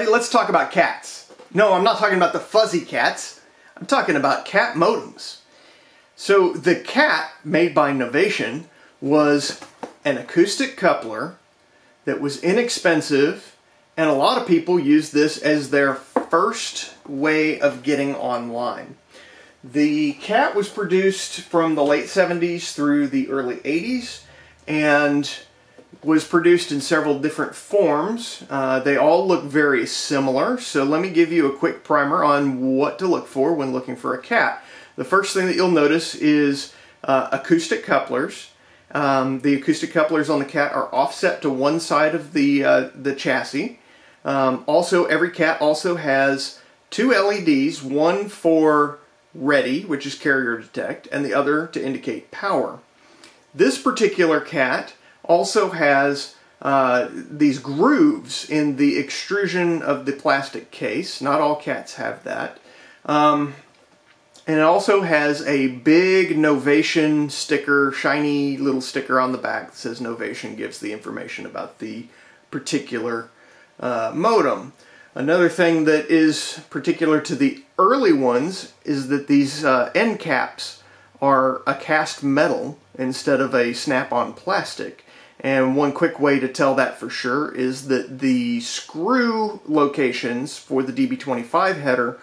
everybody, let's talk about cats. No, I'm not talking about the fuzzy cats. I'm talking about cat modems. So the cat made by Novation was an acoustic coupler that was inexpensive, and a lot of people use this as their first way of getting online. The cat was produced from the late 70s through the early 80s and was produced in several different forms. They all look very similar, so let me give you a quick primer on what to look for when looking for a cat. The first thing that you'll notice is acoustic couplers. The acoustic couplers on the cat are offset to one side of the chassis. Also, every cat also has two LEDs, one for ready, which is carrier detect, and the other to indicate power. This particular cat also has these grooves in the extrusion of the plastic case. Not all cats have that. And it also has a big Novation sticker, shiny little sticker on the back that says Novation, gives the information about the particular modem. Another thing that is particular to the early ones is that these end caps are a cast metal instead of a snap-on plastic. And one quick way to tell that for sure is that the screw locations for the DB25 header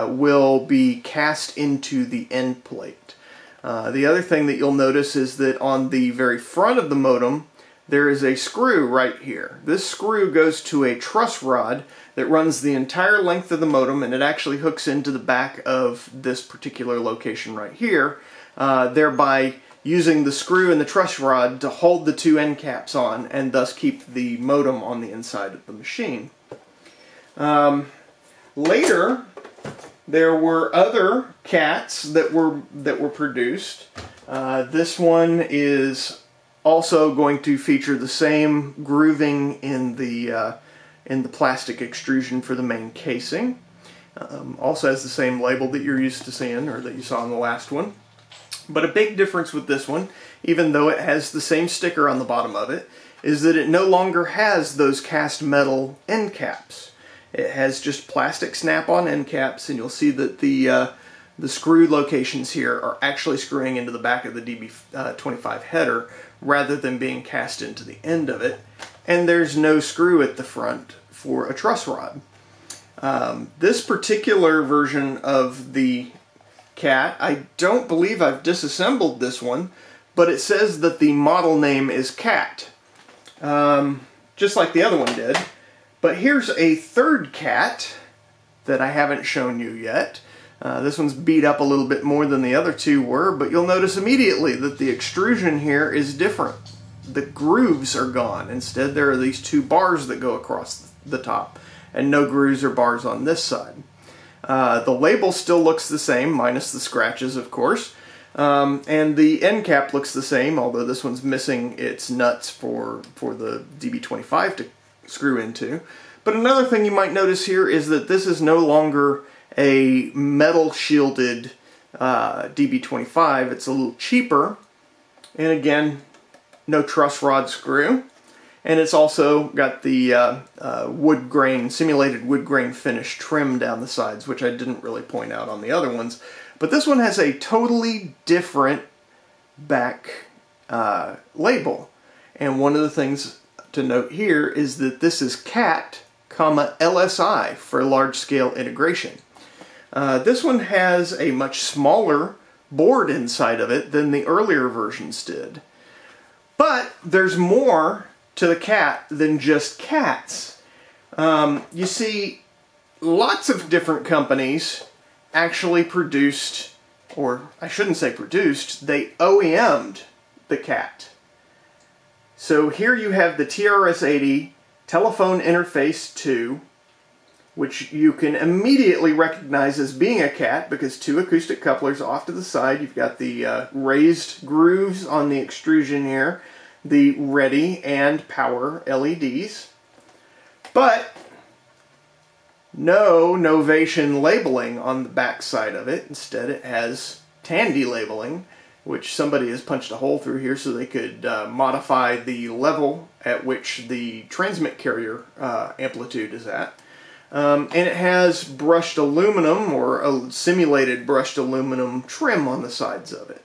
will be cast into the end plate. The other thing that you'll notice is that on the very front of the modem there is a screw right here. This screw goes to a truss rod that runs the entire length of the modem, and it actually hooks into the back of this particular location right here, thereby using the screw and the truss rod to hold the two end caps on and thus keep the modem on the inside of the machine. Later, there were other cats that were produced. This one is also going to feature the same grooving in the plastic extrusion for the main casing. Also has the same label that you're used to seeing, or that you saw in the last one. But a big difference with this one, even though it has the same sticker on the bottom of it, is that it no longer has those cast metal end caps. It has just plastic snap-on end caps, and you'll see that the screw locations here are actually screwing into the back of the DB25 header rather than being cast into the end of it. And there's no screw at the front for a truss rod. This particular version of the cat, I don't believe I've disassembled this one, but it says that the model name is Cat, just like the other one did. But here's a third cat that I haven't shown you yet. This one's beat up a little bit more than the other two were, but you'll notice immediately that the extrusion here is different. The grooves are gone. Instead, there are these two bars that go across the top, and no grooves or bars on this side. The label still looks the same, minus the scratches, of course. And the end cap looks the same, although this one's missing its nuts for the DB25 to screw into. But another thing you might notice here is that this is no longer a metal shielded DB25. It's a little cheaper, and again, no truss rod screw. And it's also got the wood grain, simulated wood grain finish trim down the sides, which I didn't really point out on the other ones. But this one has a totally different back label. And one of the things to note here is that this is CAT, LSI for large-scale integration. This one has a much smaller board inside of it than the earlier versions did. But there's more to the cat than just cats. You see, lots of different companies actually produced, or I shouldn't say produced, they OEM'd the cat. So here you have the TRS-80 Telephone Interface 2, which you can immediately recognize as being a cat because two acoustic couplers off to the side. You've got the raised grooves on the extrusion here, the ready and power LEDs, but no Novation labeling on the back side of it. Instead it has Tandy labeling, which somebody has punched a hole through here so they could modify the level at which the transmit carrier amplitude is at. And it has brushed aluminum, or a simulated brushed aluminum trim on the sides of it.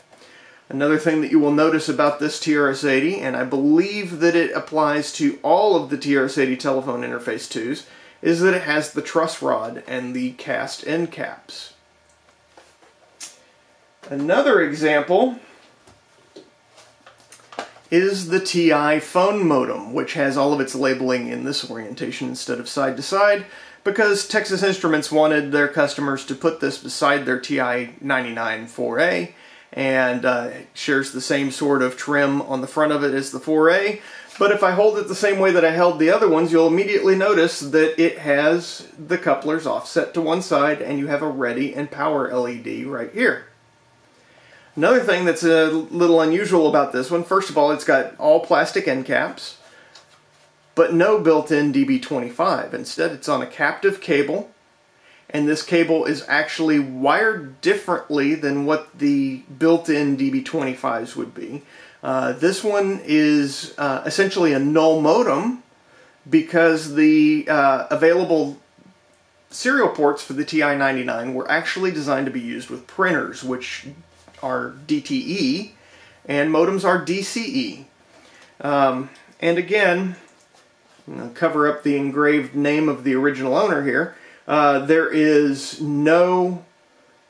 Another thing that you will notice about this TRS-80, and I believe that it applies to all of the TRS-80 telephone interface 2s, is that it has the truss rod and the cast end caps. Another example is the TI phone modem, which has all of its labeling in this orientation instead of side to side, because Texas Instruments wanted their customers to put this beside their TI-99 4A, and shares the same sort of trim on the front of it as the 4A. But if I hold it the same way that I held the other ones, you'll immediately notice that it has the couplers offset to one side, and you have a ready and power LED right here. Another thing that's a little unusual about this one, first of all, it's got all plastic end caps, but no built-in DB25. Instead, it's on a captive cable, and this cable is actually wired differently than what the built-in DB25s would be. This one is essentially a null modem because the available serial ports for the TI-99 were actually designed to be used with printers, which are DTE, and modems are DCE. And again, I'm going to cover up the engraved name of the original owner here. There is no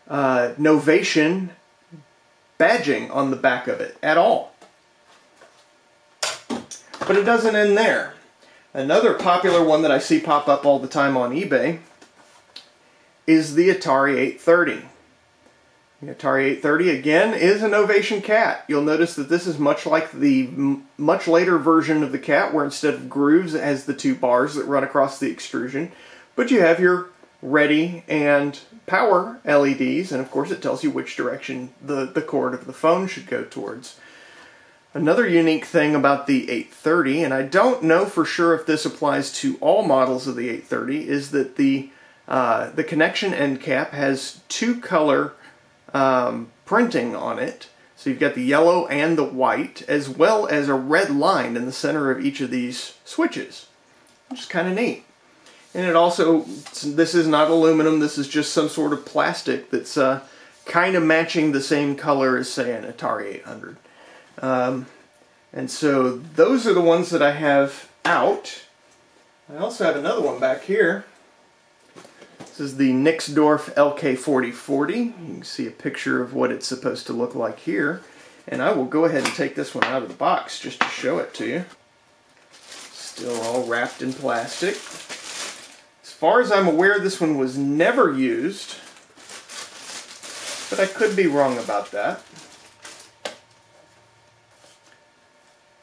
Novation badging on the back of it at all. But it doesn't end there. Another popular one that I see pop up all the time on eBay is the Atari 830. The Atari 830 again is a Novation cat. You'll notice that this is much like the much later version of the cat, where instead of grooves it has the two bars that run across the extrusion. But you have your ready and power LEDs, and of course it tells you which direction the cord of the phone should go towards. Another unique thing about the 830, and I don't know for sure if this applies to all models of the 830, is that the connection end cap has two color printing on it. So you've got the yellow and the white, as well as a red line in the center of each of these switches, which is kind of neat. And it also, this is not aluminum, this is just some sort of plastic that's kind of matching the same color as, say, an Atari 800. And so those are the ones that I have out. I also have another one back here. This is the Nixdorf LK4040. You can see a picture of what it's supposed to look like here. And I will go ahead and take this one out of the box just to show it to you. Still all wrapped in plastic. As far as I'm aware, this one was never used, but I could be wrong about that.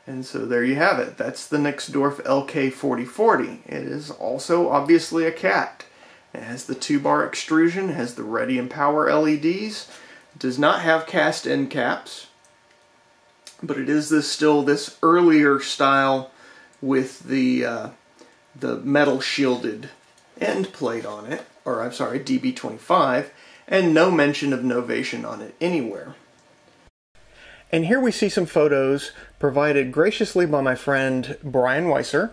And so there you have it. That's the Nixdorf LK4040. It is also obviously a cat. It has the 2-bar extrusion, has the ready and power LEDs. It does not have cast end caps, but it is still this earlier style with the metal shielded end plate on it, or I'm sorry, DB25, and no mention of Novation on it anywhere. And here we see some photos provided graciously by my friend Brian Weiser,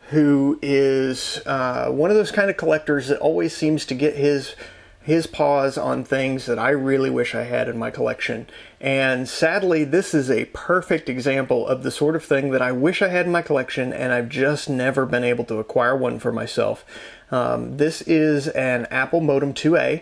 who is one of those kind of collectors that always seems to get his paws on things that I really wish I had in my collection. And sadly, this is a perfect example of the sort of thing that I wish I had in my collection, and I've just never been able to acquire one for myself. This is an Apple Modem 2A.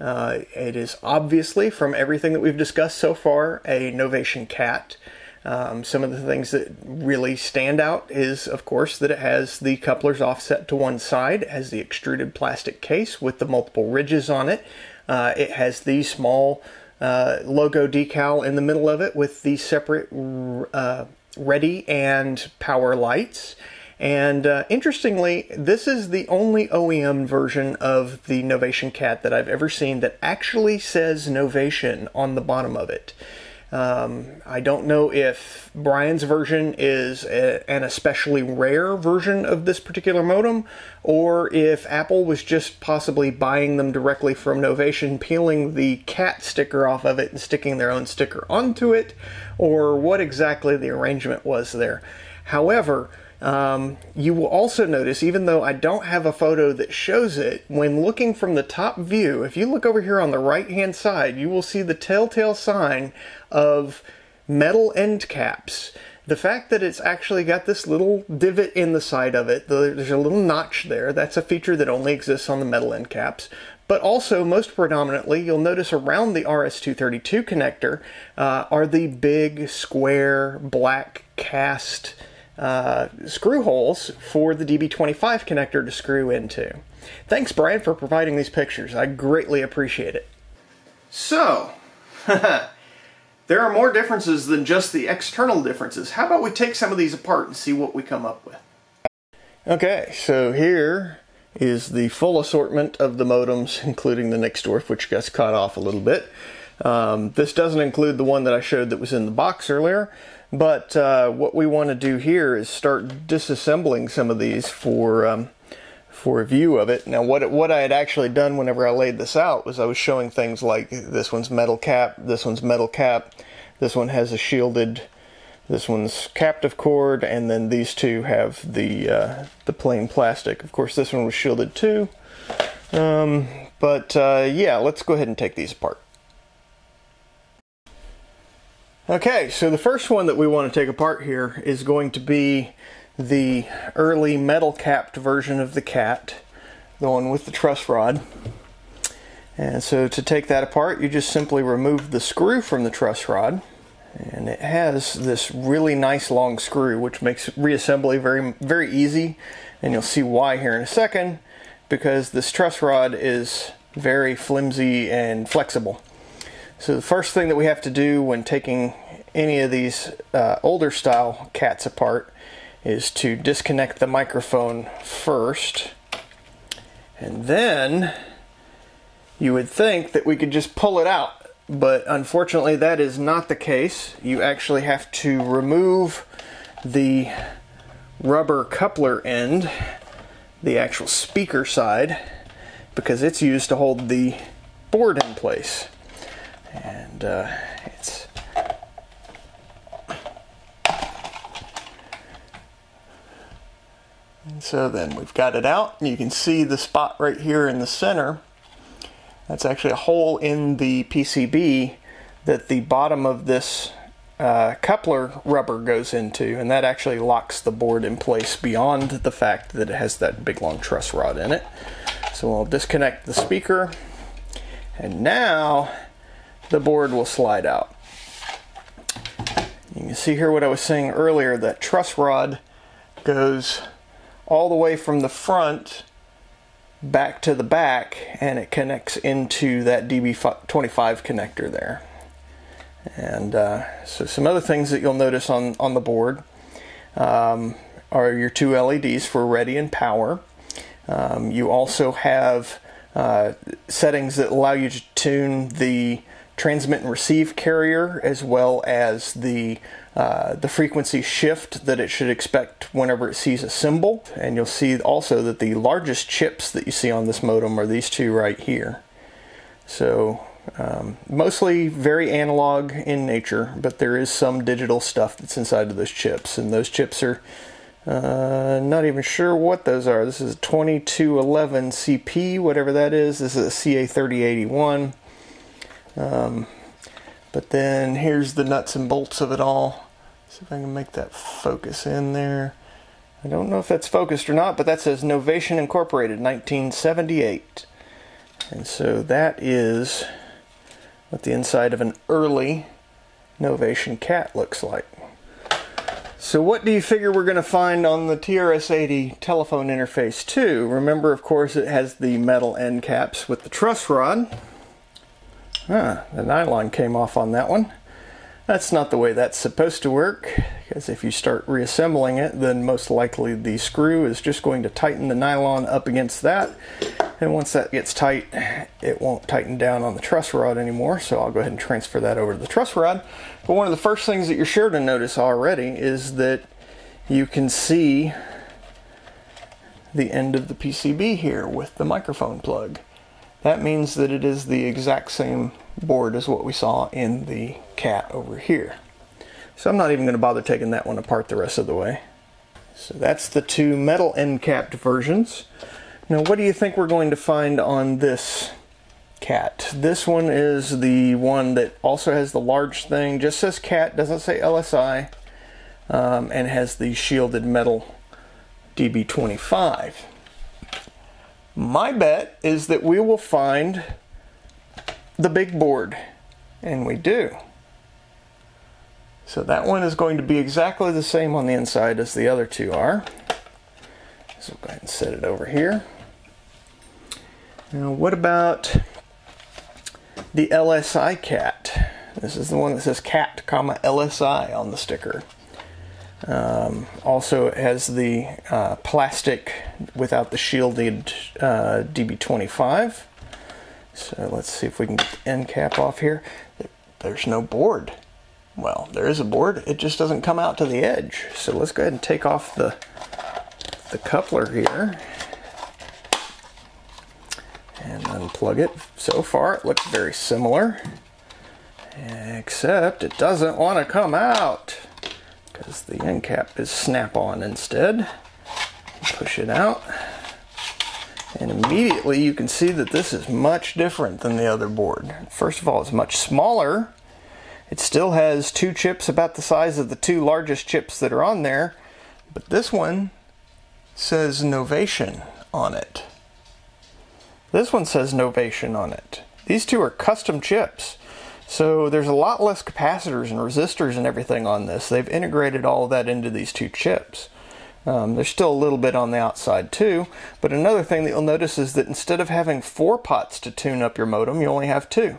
It is obviously, from everything that we've discussed so far, a Novation cat. Some of the things that really stand out is, of course, that it has the couplers offset to one side, it has the extruded plastic case with the multiple ridges on it. It has the small logo decal in the middle of it with the separate ready and power lights. And interestingly, this is the only OEM version of the Novation cat that I've ever seen that actually says Novation on the bottom of it. I don't know if Brian's version is an especially rare version of this particular modem, or if Apple was just possibly buying them directly from Novation, peeling the cat sticker off of it and sticking their own sticker onto it, or what exactly the arrangement was there. However, You will also notice, even though I don't have a photo that shows it, when looking from the top view, if you look over here on the right hand side, you will see the telltale sign of metal end caps. The fact that it's actually got this little divot in the side of it, there's a little notch there, that's a feature that only exists on the metal end caps. But also, most predominantly, you'll notice around the RS-232 connector are the big, square, black cast screw holes for the DB25 connector to screw into. Thanks, Brian, for providing these pictures. I greatly appreciate it. So, there are more differences than just the external differences. How about we take some of these apart and see what we come up with? Okay, so here is the full assortment of the modems, including the Nixdorf, which gets cut off a little bit. This doesn't include the one that I showed that was in the box earlier, but what we want to do here is start disassembling some of these for a view of it. Now, what I had actually done whenever I laid this out was I was showing things like this one's metal cap, this one's metal cap, this one has a shielded, this one's captive cord, and then these two have the plain plastic. Of course, this one was shielded too. Yeah, let's go ahead and take these apart. Okay, so the first one that we want to take apart here is going to be the early metal capped version of the cat, the one with the truss rod. And so to take that apart, you just simply remove the screw from the truss rod, and it has this really nice long screw which makes reassembly very easy, and you'll see why here in a second, because this truss rod is very flimsy and flexible. So the first thing that we have to do when taking any of these older style cats apart is to disconnect the microphone first, and then you would think that we could just pull it out, but unfortunately that is not the case. You actually have to remove the rubber coupler end, the actual speaker side, because it's used to hold the board in place. And so then we've got it out, and you can see the spot right here in the center. That's actually a hole in the PCB that the bottom of this coupler rubber goes into, and that actually locks the board in place beyond the fact that it has that big long truss rod in it. So I'll disconnect the speaker, and now the board will slide out. You can see here what I was saying earlier, that truss rod goes all the way from the front back to the back, and it connects into that DB25 connector there. And so some other things that you'll notice on the board are your two LEDs for ready and power. You also have settings that allow you to tune the transmit and receive carrier, as well as the frequency shift that it should expect whenever it sees a symbol. And you'll see also that the largest chips that you see on this modem are these two right here. So mostly very analog in nature, but there is some digital stuff that's inside of those chips, and those chips are not even sure what those are. This is a 2211 CP, whatever that is. This is a CA3081. But then here's the nuts and bolts of it all. See if I can make that focus in there. I don't know if that's focused or not, but that says Novation Incorporated, 1978. And so that is what the inside of an early Novation cat looks like. So what do you figure we're going to find on the TRS-80 telephone interface 2? Remember, of course, it has the metal end caps with the truss rod. The nylon came off on that one. That's not the way that's supposed to work, because if you start reassembling it, then most likely the screw is just going to tighten the nylon up against that, and once that gets tight, it won't tighten down on the truss rod anymore. So I'll go ahead and transfer that over to the truss rod. But one of the first things that you're sure to notice already is that you can see the end of the PCB here with the microphone plug. That means that it is the exact same board as what we saw in the cat over here. So I'm not even going to bother taking that one apart the rest of the way. So that's the two metal end-capped versions. Now what do you think we're going to find on this cat? This one is the one that also has the large thing, just says cat, doesn't say LSI, and has the shielded metal DB25. My bet is that we will find the big board, and we do. So that one is going to be exactly the same on the inside as the other two are. So we'll go ahead and set it over here. Now what about the LSI cat? This is the one that says cat, comma, LSI on the sticker. Also it has the plastic without the shielded DB25. So let's see if we can get the end cap off here. There's no board. Well, there is a board, it just doesn't come out to the edge. So let's go ahead and take off the coupler here and unplug it. So far it looks very similar, except it doesn't want to come out because the end cap is snap-on instead. Push it out, and immediately you can see that this is much different than the other board. First of all, it's much smaller. It still has two chips about the size of the two largest chips that are on there, but this one says Novation on it. This one says Novation on it. These two are custom chips, so there's a lot less capacitors and resistors and everything on this. They've integrated all of that into these two chips. There's still a little bit on the outside too, but another thing that you'll notice is that instead of having 4 pots to tune up your modem, you only have 2.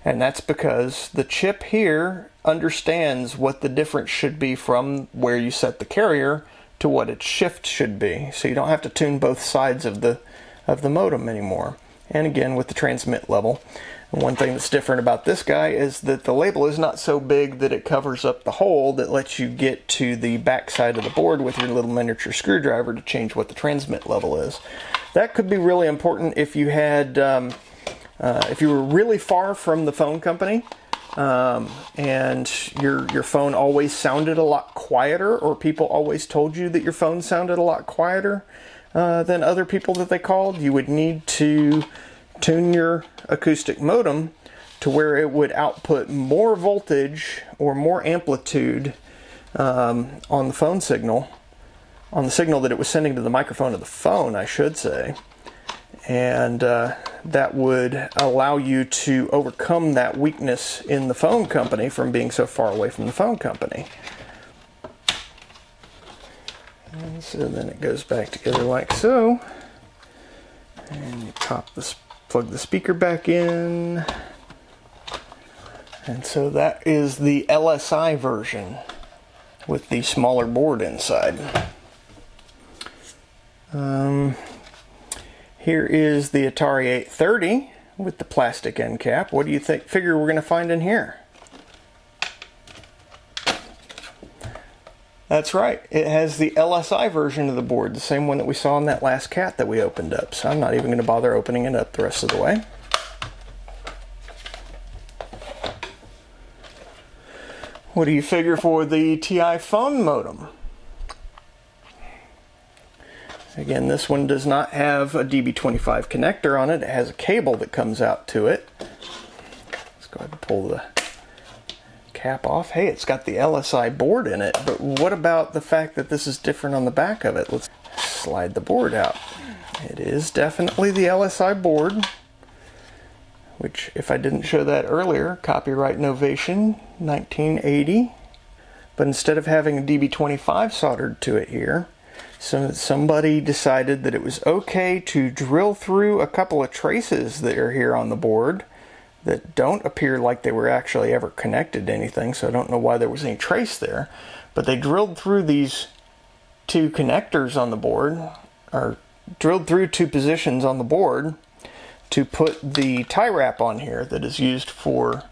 And that's because the chip here understands what the difference should be from where you set the carrier to what its shift should be. So you don't have to tune both sides of the modem anymore. And again, with the transmit level. And one thing that's different about this guy is that the label is not so big that it covers up the hole that lets you get to the back side of the board with your little miniature screwdriver to change what the transmit level is. That could be really important if you had if you were really far from the phone company and your phone always sounded a lot quieter, or people always told you that your phone sounded a lot quieter than other people that they called, you would need to tune your acoustic modem to where it would output more voltage or more amplitude on the phone signal, on the signal that it was sending to the microphone of the phone, I should say. And that would allow you to overcome that weakness in the phone company from being so far away from the phone company. And so then it goes back together like so. And you plug the speaker back in. And so that is the LSI version with the smaller board inside. Here is the Atari 830 with the plastic end cap. What do you figure we're going to find in here? That's right, it has the LSI version of the board, the same one that we saw in that last cat that we opened up. So I'm not even going to bother opening it up the rest of the way. What do you figure for the TI phone modem? Again, this one does not have a DB25 connector on it. It has a cable that comes out to it. Let's go ahead and pull the cap off. Hey, it's got the LSI board in it, but what about the fact that this is different on the back of it? Let's slide the board out. It is definitely the LSI board, which, if I didn't show that earlier, copyright Novation 1980. But instead of having a DB25 soldered to it here, so somebody decided that it was okay to drill through a couple of traces that are here on the board that don't appear like they were actually ever connected to anything, so I don't know why there was any trace there. But they drilled through these 2 connectors on the board, or drilled through 2 positions on the board to put the tie wrap on here that is used for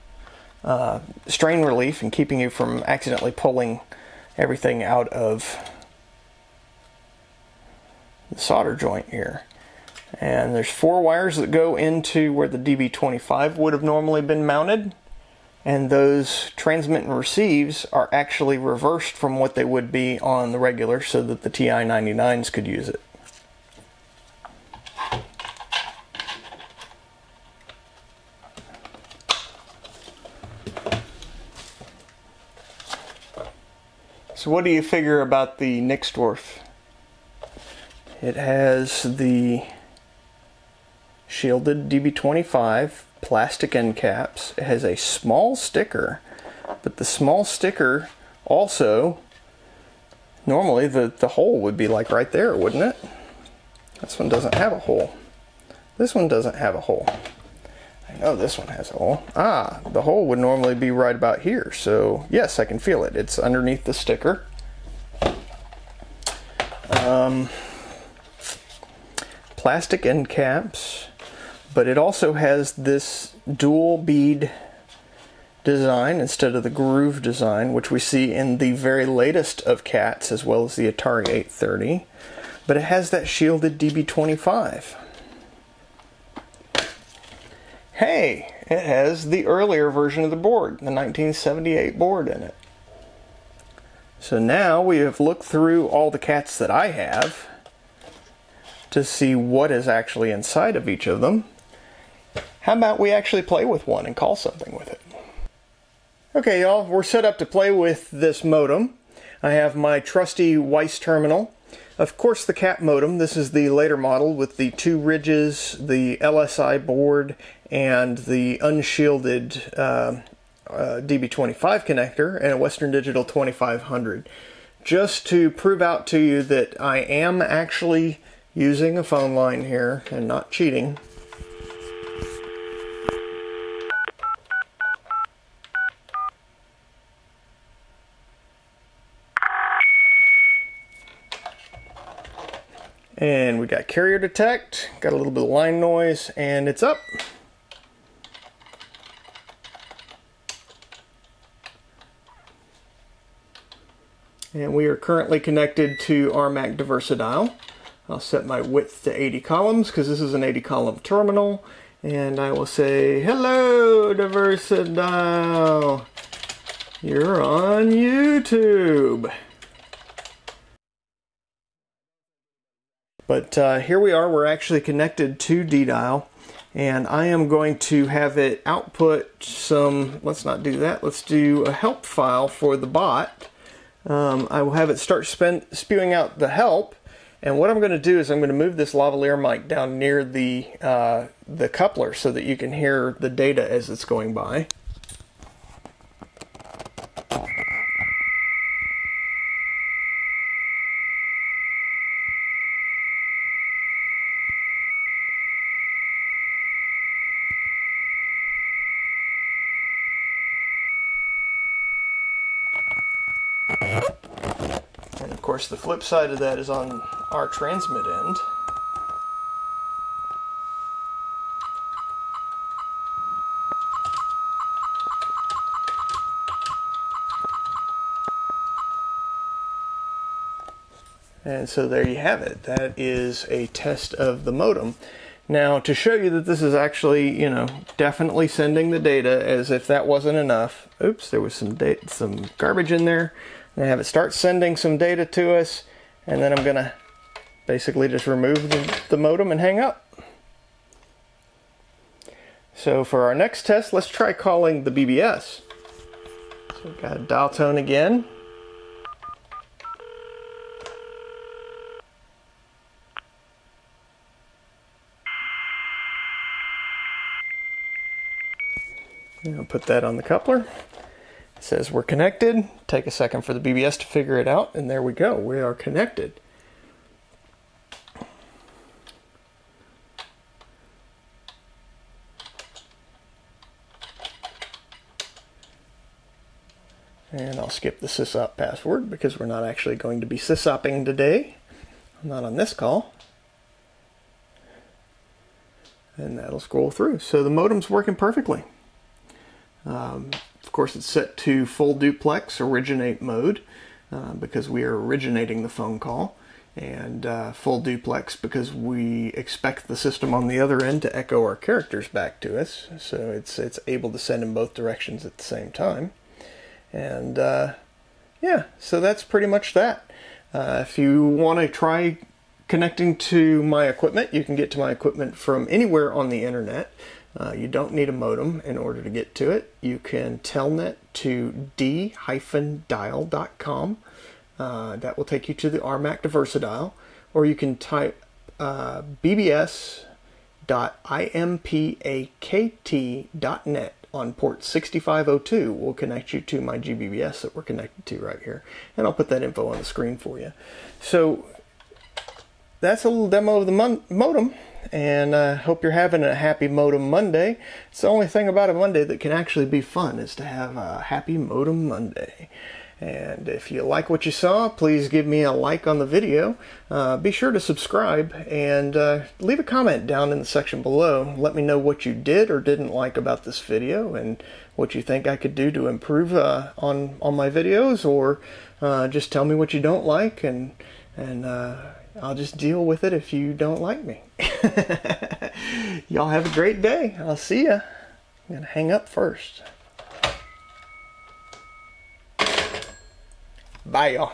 strain relief and keeping you from accidentally pulling everything out of the solder joint here. And there's 4 wires that go into where the DB25 would have normally been mounted. and those transmit and receives are actually reversed from what they would be on the regular so that the TI-99s could use it. So what do you figure about the Nixdorf? It has the shielded DB25 plastic end caps. It has a small sticker, but the small sticker also, normally the hole would be like right there, wouldn't it? This one doesn't have a hole. This one doesn't have a hole. I know this one has a hole. Ah, the hole would normally be right about here. So yes, I can feel it. It's underneath the sticker. Plastic end caps, but it also has this dual bead design instead of the groove design, which we see in the very latest of CATs as well as the Atari 830. But it has that shielded DB25. Hey, it has the earlier version of the board, the 1978 board in it. So now we have looked through all the CATs that I have to see what is actually inside of each of them. How about we actually play with one and call something with it? Okay, y'all, we're set up to play with this modem. I have my trusty Weiss terminal. Of course, the CAT modem. This is the later model with the 2 ridges, the LSI board, and the unshielded DB25 connector, and a Western Digital 2500. Just to prove out to you that I am actually using a phone line here and not cheating. And we got carrier detect, got a little bit of line noise, and it's up. And we are currently connected to RMAC Diversi-Dial. I'll set my width to 80 columns because this is an 80 column terminal. And I will say, hello Diversi-Dial, you're on YouTube. But here we are, we're actually connected to DDial. And I am going to have it output some, let's not do that, let's do a help file for the bot. I will have it start spewing out the help, and what I'm going to do is I'm going to move this lavalier mic down near the coupler so that you can hear the data as it's going by. And of course the flip side of that is on our transmit end. And so there you have it. That is a test of the modem. Now, to show you that this is actually, definitely sending the data, as if that wasn't enough. Oops, there was some garbage in there. I'm gonna have it start sending some data to us, and then I'm gonna basically just remove the modem and hang up. So for our next test, let's try calling the BBS. So we've got a dial tone again. I'll put that on the coupler. It says we're connected. Take a second for the BBS to figure it out, and there we go. We are connected. And I'll skip the sysop password because we're not actually going to be sysopping today. Not on this call. And that'll scroll through. So the modem's working perfectly. Of course, it's set to full duplex originate mode because we are originating the phone call. and full duplex, because we expect the system on the other end to echo our characters back to us, so it's able to send in both directions at the same time. And yeah, so that's pretty much that. If you want to try connecting to my equipment, you can get to my equipment from anywhere on the internet. You don't need a modem in order to get to it. You can telnet to d-dial.com. That will take you to the RMAC Diversi-Dial, or you can type bbs.impakt.net on port 6502. Will connect you to my GBBS that we're connected to right here, and I'll put that info on the screen for you. So that's a little demo of the modem, and I hope you're having a happy Modem Monday. It's the only thing about a Monday that can actually be fun, is to have a happy Modem Monday. And if you like what you saw, please give me a like on the video. Be sure to subscribe, and leave a comment down in the section below. Let me know what you did or didn't like about this video, and what you think I could do to improve on my videos, or just tell me what you don't like, and I'll just deal with it if you don't like me. Y'all have a great day. I'll see ya. I'm gonna hang up first. Bye, y'all.